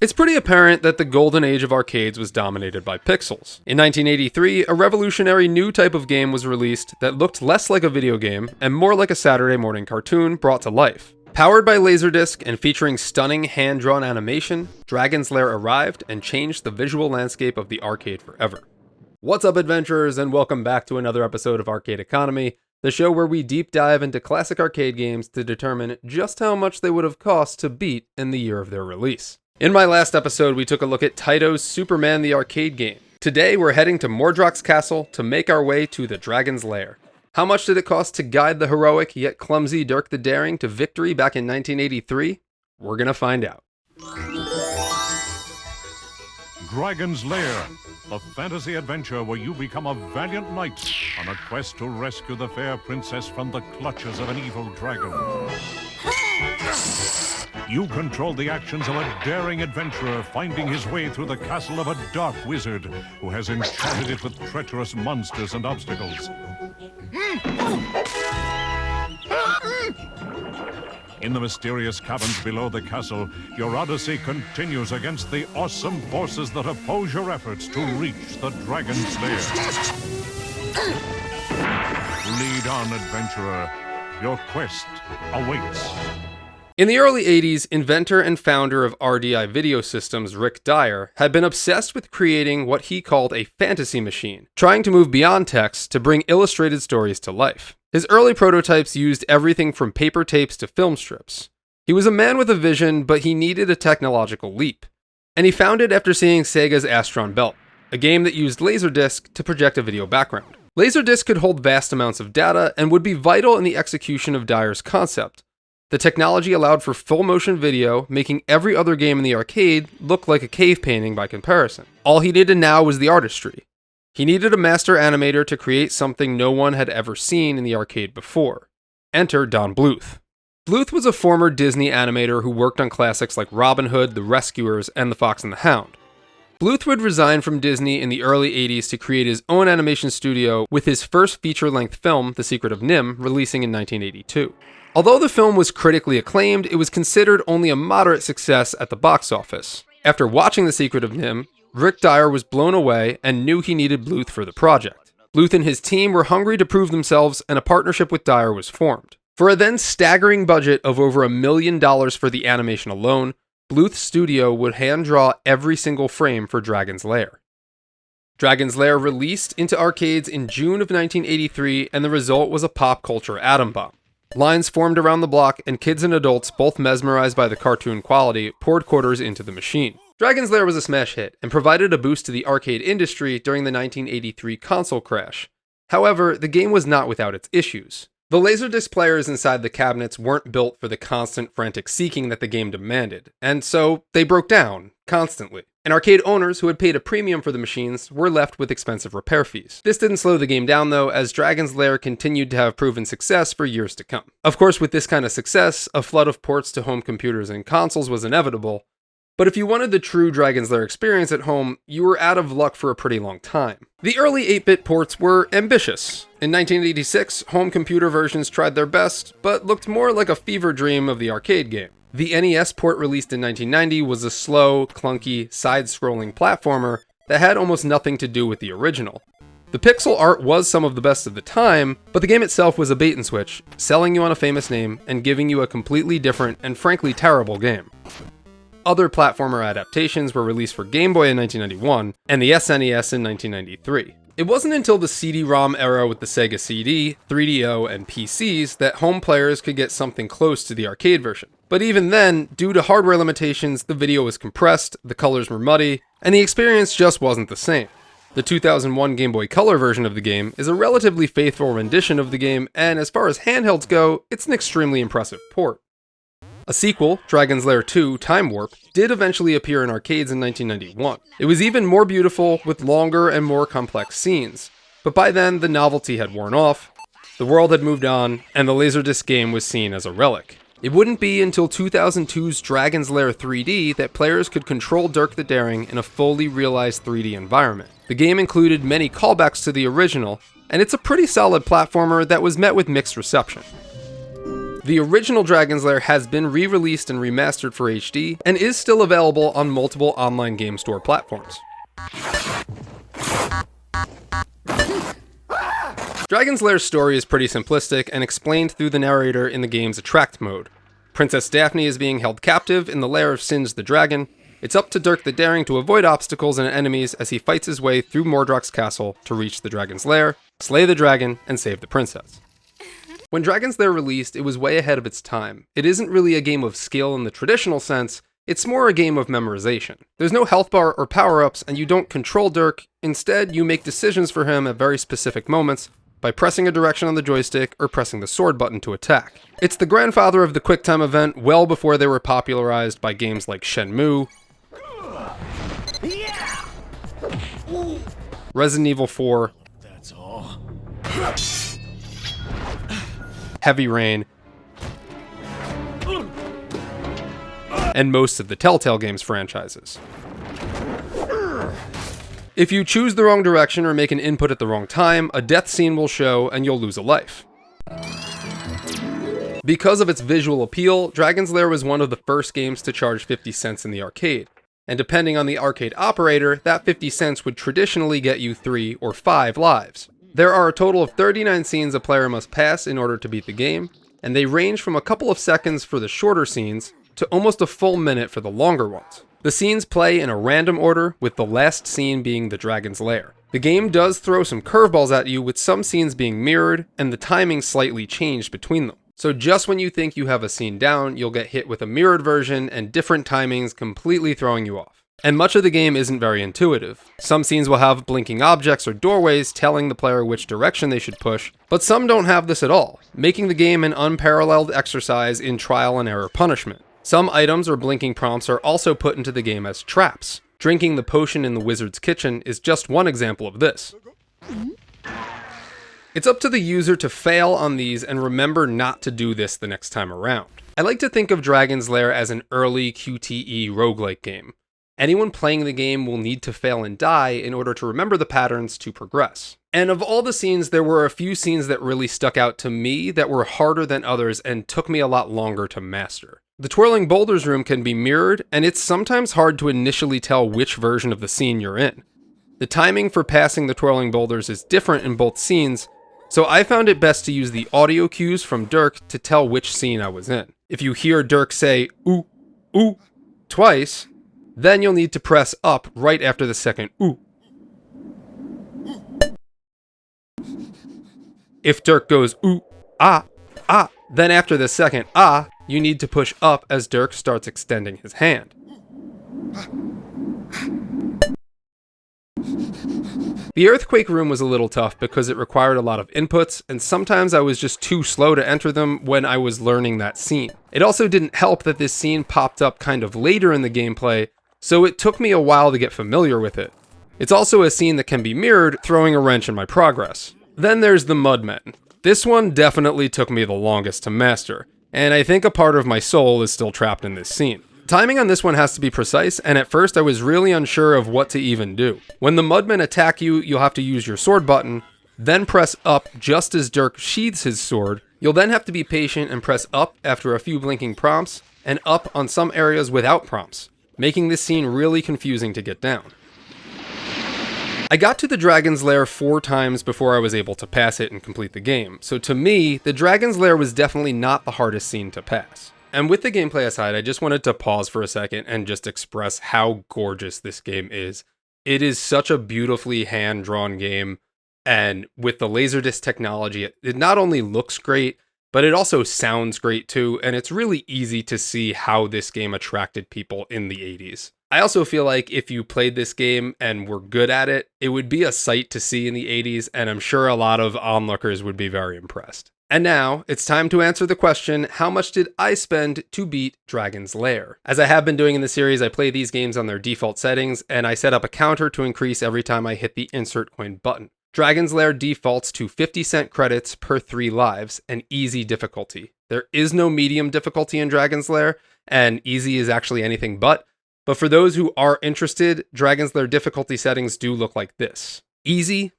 It's pretty apparent that the golden age of arcades was dominated by pixels. In 1983, a revolutionary new type of game was released that looked less like a video game and more like a Saturday morning cartoon brought to life. Powered by Laserdisc and featuring stunning hand-drawn animation, Dragon's Lair arrived and changed the visual landscape of the arcade forever. What's up, adventurers, and welcome back to another episode of Arcade Economy, the show where we deep dive into classic arcade games to determine just how much they would have cost to beat in the year of their release. In my last episode, we took a look at Taito's Superman the Arcade game. Today, we're heading to Mordrock's castle to make our way to the Dragon's Lair. How much did it cost to guide the heroic yet clumsy Dirk the Daring to victory back in 1983? We're gonna find out. Dragon's Lair, the fantasy adventure where you become a valiant knight on a quest to rescue the fair princess from the clutches of an evil dragon. You control the actions of a daring adventurer finding his way through the castle of a dark wizard who has enchanted it with treacherous monsters and obstacles. In the mysterious caverns below the castle, your odyssey continues against the awesome forces that oppose your efforts to reach the Dragon's Lair. Lead on, adventurer. Your quest awaits. In the early 80s, inventor and founder of RDI Video Systems, Rick Dyer, had been obsessed with creating what he called a fantasy machine, trying to move beyond text to bring illustrated stories to life. His early prototypes used everything from paper tapes to film strips. He was a man with a vision, but he needed a technological leap. And he found it after seeing Sega's Astron Belt, a game that used Laserdisc to project a video background. Laserdisc could hold vast amounts of data and would be vital in the execution of Dyer's concept. The technology allowed for full motion video, making every other game in the arcade look like a cave painting by comparison. All he needed now was the artistry. He needed a master animator to create something no one had ever seen in the arcade before. Enter Don Bluth. Bluth was a former Disney animator who worked on classics like Robin Hood, The Rescuers, and The Fox and the Hound. Bluth would resign from Disney in the early 80s to create his own animation studio with his first feature-length film, The Secret of NIMH, releasing in 1982. Although the film was critically acclaimed, it was considered only a moderate success at the box office. After watching The Secret of NIMH, Rick Dyer was blown away and knew he needed Bluth for the project. Bluth and his team were hungry to prove themselves, and a partnership with Dyer was formed. For a then staggering budget of over $1 million for the animation alone, Bluth's studio would hand-draw every single frame for Dragon's Lair. Dragon's Lair released into arcades in June of 1983, and the result was a pop culture atom bomb. Lines formed around the block, and kids and adults, both mesmerized by the cartoon quality, poured quarters into the machine. Dragon's Lair was a smash hit, and provided a boost to the arcade industry during the 1983 console crash. However, the game was not without its issues. The Laserdisc players inside the cabinets weren't built for the constant frantic seeking that the game demanded, and so they broke down, constantly. And arcade owners who had paid a premium for the machines were left with expensive repair fees. This didn't slow the game down though, as Dragon's Lair continued to have proven success for years to come. Of course, with this kind of success, a flood of ports to home computers and consoles was inevitable, but if you wanted the true Dragon's Lair experience at home, you were out of luck for a pretty long time. The early 8-bit ports were ambitious. In 1986, home computer versions tried their best, but looked more like a fever dream of the arcade game. The NES port released in 1990 was a slow, clunky, side-scrolling platformer that had almost nothing to do with the original. The pixel art was some of the best of the time, but the game itself was a bait-and-switch, selling you on a famous name and giving you a completely different and frankly terrible game. Other platformer adaptations were released for Game Boy in 1991 and the SNES in 1993. It wasn't until the CD-ROM era with the Sega CD, 3DO, and PCs that home players could get something close to the arcade version. But even then, due to hardware limitations, the video was compressed, the colors were muddy, and the experience just wasn't the same. The 2001 Game Boy Color version of the game is a relatively faithful rendition of the game, and as far as handhelds go, it's an extremely impressive port. A sequel, Dragon's Lair 2: Time Warp, did eventually appear in arcades in 1991. It was even more beautiful, with longer and more complex scenes. But by then, the novelty had worn off, the world had moved on, and the Laserdisc game was seen as a relic. It wouldn't be until 2002's Dragon's Lair 3D that players could control Dirk the Daring in a fully realized 3D environment. The game included many callbacks to the original, and it's a pretty solid platformer that was met with mixed reception. The original Dragon's Lair has been re-released and remastered for HD, and is still available on multiple online game store platforms. Dragon's Lair's story is pretty simplistic and explained through the narrator in the game's Attract mode. Princess Daphne is being held captive in the lair of Singe the dragon. It's up to Dirk the Daring to avoid obstacles and enemies as he fights his way through Mordrock's castle to reach the dragon's lair, slay the dragon, and save the princess. When Dragon's Lair released, it was way ahead of its time. It isn't really a game of skill in the traditional sense, it's more a game of memorization. There's no health bar or power-ups, and you don't control Dirk. Instead, you make decisions for him at very specific moments by pressing a direction on the joystick or pressing the sword button to attack. It's the grandfather of the QuickTime event well before they were popularized by games like Shenmue, Resident Evil 4, That's all. Heavy Rain, and most of the Telltale Games franchises. If you choose the wrong direction or make an input at the wrong time, a death scene will show and you'll lose a life. Because of its visual appeal, Dragon's Lair was one of the first games to charge 50 cents in the arcade, and depending on the arcade operator, that 50 cents would traditionally get you 3 or 5 lives. There are a total of 39 scenes a player must pass in order to beat the game, and they range from a couple of seconds for the shorter scenes to almost a full minute for the longer ones. The scenes play in a random order, with the last scene being the dragon's lair. The game does throw some curveballs at you, with some scenes being mirrored and the timing slightly changed between them. So just when you think you have a scene down, you'll get hit with a mirrored version and different timings completely throwing you off. And much of the game isn't very intuitive. Some scenes will have blinking objects or doorways telling the player which direction they should push, but some don't have this at all, making the game an unparalleled exercise in trial and error punishment. Some items or blinking prompts are also put into the game as traps. Drinking the potion in the wizard's kitchen is just one example of this. It's up to the user to fail on these and remember not to do this the next time around. I like to think of Dragon's Lair as an early QTE roguelike game. Anyone playing the game will need to fail and die in order to remember the patterns to progress. And of all the scenes, there were a few scenes that really stuck out to me that were harder than others and took me a lot longer to master. The Twirling Boulders room can be mirrored, and it's sometimes hard to initially tell which version of the scene you're in. The timing for passing the Twirling Boulders is different in both scenes, so I found it best to use the audio cues from Dirk to tell which scene I was in. If you hear Dirk say, "ooh, ooh," twice, then you'll need to press up right after the second "ooh." If Dirk goes "ooh, ah, ah," then after the second "ah," you need to push up as Dirk starts extending his hand. The Earthquake room was a little tough because it required a lot of inputs, and sometimes I was just too slow to enter them when I was learning that scene. It also didn't help that this scene popped up kind of later in the gameplay, so it took me a while to get familiar with it. It's also a scene that can be mirrored, throwing a wrench in my progress. Then there's the Mudmen. This one definitely took me the longest to master, and I think a part of my soul is still trapped in this scene. Timing on this one has to be precise, and at first I was really unsure of what to even do. When the Mudmen attack you, you'll have to use your sword button, then press up just as Dirk sheathes his sword. You'll then have to be patient and press up after a few blinking prompts, and up on some areas without prompts, making this scene really confusing to get down. I got to the Dragon's Lair 4 times before I was able to pass it and complete the game, so to me, the Dragon's Lair was definitely not the hardest scene to pass. And with the gameplay aside, I just wanted to pause for a second and just express how gorgeous this game is. It is such a beautifully hand-drawn game, and with the Laserdisc technology, it not only looks great, but it also sounds great too, and it's really easy to see how this game attracted people in the 80s. I also feel like if you played this game and were good at it, it would be a sight to see in the 80s, and I'm sure a lot of onlookers would be very impressed. And now, it's time to answer the question, how much did I spend to beat Dragon's Lair? As I have been doing in the series, I play these games on their default settings, and I set up a counter to increase every time I hit the insert coin button. Dragon's Lair defaults to 50-cent credits per 3 lives, and easy difficulty. There is no medium difficulty in Dragon's Lair, and easy is actually anything but for those who are interested, Dragon's Lair difficulty settings do look like this. Easy,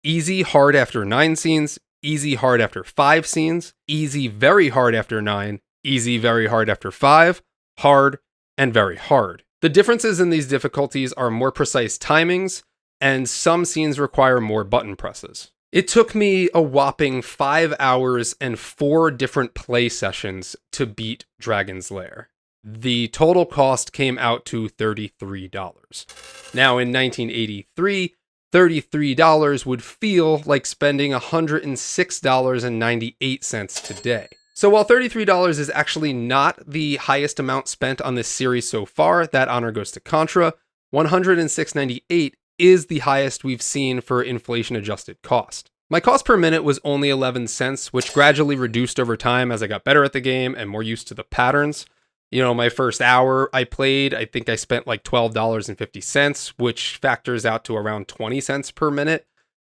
easy hard after 9 scenes, easy hard after 5 scenes, easy very hard after 9, easy very hard after 5, hard, and very hard. The differences in these difficulties are more precise timings, and some scenes require more button presses. It took me a whopping 5 hours and 4 different play sessions to beat Dragon's Lair. The total cost came out to $33. Now, in 1983, $33 would feel like spending $106.98 today. So while $33 is actually not the highest amount spent on this series so far, that honor goes to Contra, $106.98 is the highest we've seen for inflation-adjusted cost. My cost per minute was only 11 cents, which gradually reduced over time as I got better at the game and more used to the patterns. You know, my first hour I played, I think I spent like $12.50, which factors out to around 20 cents per minute.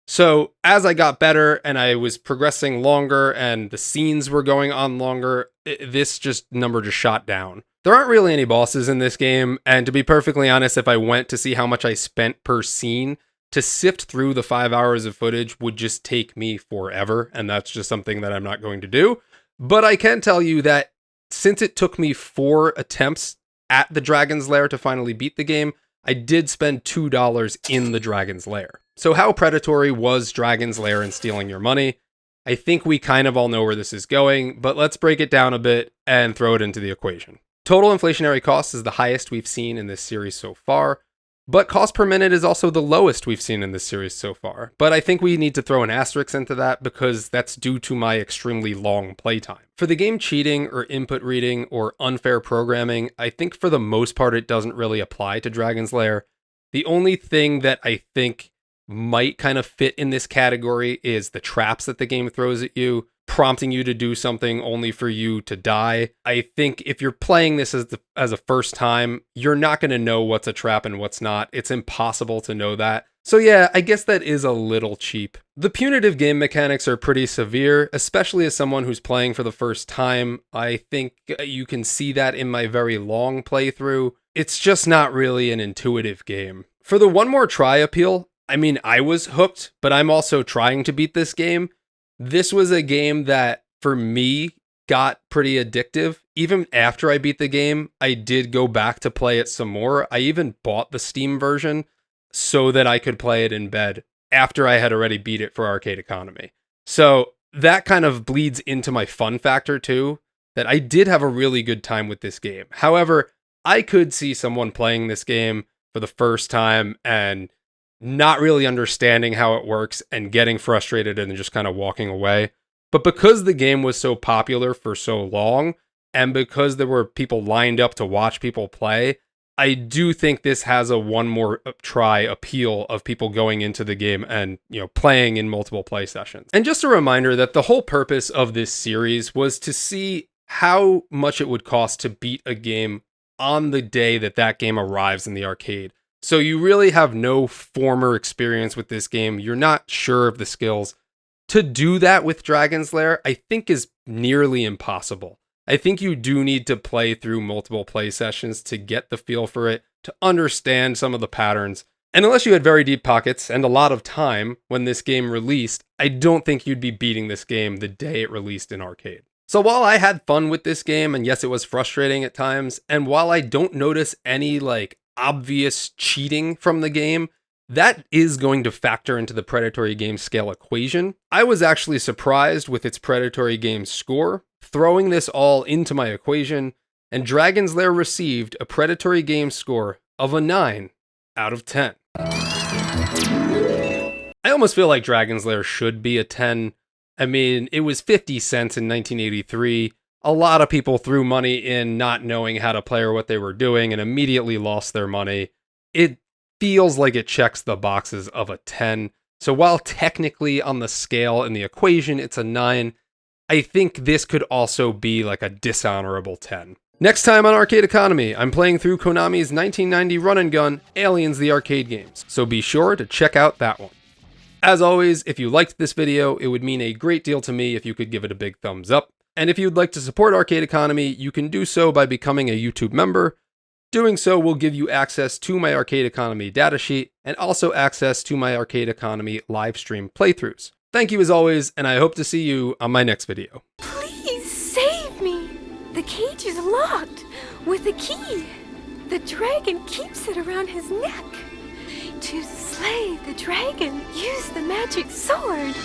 So as I got better and I was progressing longer and the scenes were going on longer, this number just shot down. There aren't really any bosses in this game, and to be perfectly honest, if I went to see how much I spent per scene, to sift through the 5 hours of footage would just take me forever, and that's just something that I'm not going to do. But I can tell you that since it took me 4 attempts at the Dragon's Lair to finally beat the game, I did spend $2 in the Dragon's Lair. So how predatory was Dragon's Lair in stealing your money? I think we kind of all know where this is going, but let's break it down a bit and throw it into the equation. Total inflationary cost is the highest we've seen in this series so far, but cost per minute is also the lowest we've seen in this series so far. But I think we need to throw an asterisk into that because that's due to my extremely long playtime. For the game cheating or input reading or unfair programming, I think for the most part it doesn't really apply to Dragon's Lair. The only thing that I think might kind of fit in this category is the traps that the game throws at you, prompting you to do something only for you to die. I think if you're playing this as a first time, you're not going to know what's a trap and what's not. It's impossible to know that. So yeah, I guess that is a little cheap. The punitive game mechanics are pretty severe, especially as someone who's playing for the first time. I think you can see that in my very long playthrough. It's just not really an intuitive game. For the one more try appeal, I mean, I was hooked, but I'm also trying to beat this game. This was a game that, for me, got pretty addictive. Even after I beat the game, I did go back to play it some more. I even bought the Steam version so that I could play it in bed after I had already beat it for arcade economy. So that kind of bleeds into my fun factor too, that I did have a really good time with this game. However, I could see someone playing this game for the first time and not really understanding how it works and getting frustrated and just kind of walking away. But because the game was so popular for so long, and because there were people lined up to watch people play, I do think this has a one more try appeal of people going into the game and, playing in multiple play sessions. And just a reminder that the whole purpose of this series was to see how much it would cost to beat a game on the day that game arrives in the arcade. So you really have no former experience with this game. You're not sure of the skills. To do that with Dragon's Lair, I think is nearly impossible. I think you do need to play through multiple play sessions to get the feel for it, to understand some of the patterns. And unless you had very deep pockets and a lot of time when this game released, I don't think you'd be beating this game the day it released in arcade. So while I had fun with this game, and yes, it was frustrating at times, and while I don't notice any obvious cheating from the game, that is going to factor into the predatory game scale equation. I was actually surprised with its predatory game score, throwing this all into my equation, and Dragon's Lair received a predatory game score of a 9 out of 10. I almost feel like Dragon's Lair should be a 10. I mean, it was 50 cents in 1983. A lot of people threw money in not knowing how to play or what they were doing and immediately lost their money. It feels like it checks the boxes of a 10. So while technically on the scale in the equation it's a 9, I think this could also be like a dishonorable 10. Next time on Arcade Economy, I'm playing through Konami's 1990 run and gun Aliens the Arcade Games, so be sure to check out that one. As always, if you liked this video, it would mean a great deal to me if you could give it a big thumbs up. And if you'd like to support Arcade Economy, you can do so by becoming a YouTube member. Doing so will give you access to my Arcade Economy datasheet and also access to my Arcade Economy live stream playthroughs. Thank you as always, and I hope to see you on my next video. Please save me! The cage is locked with a key. The dragon keeps it around his neck. To slay the dragon, use the magic sword.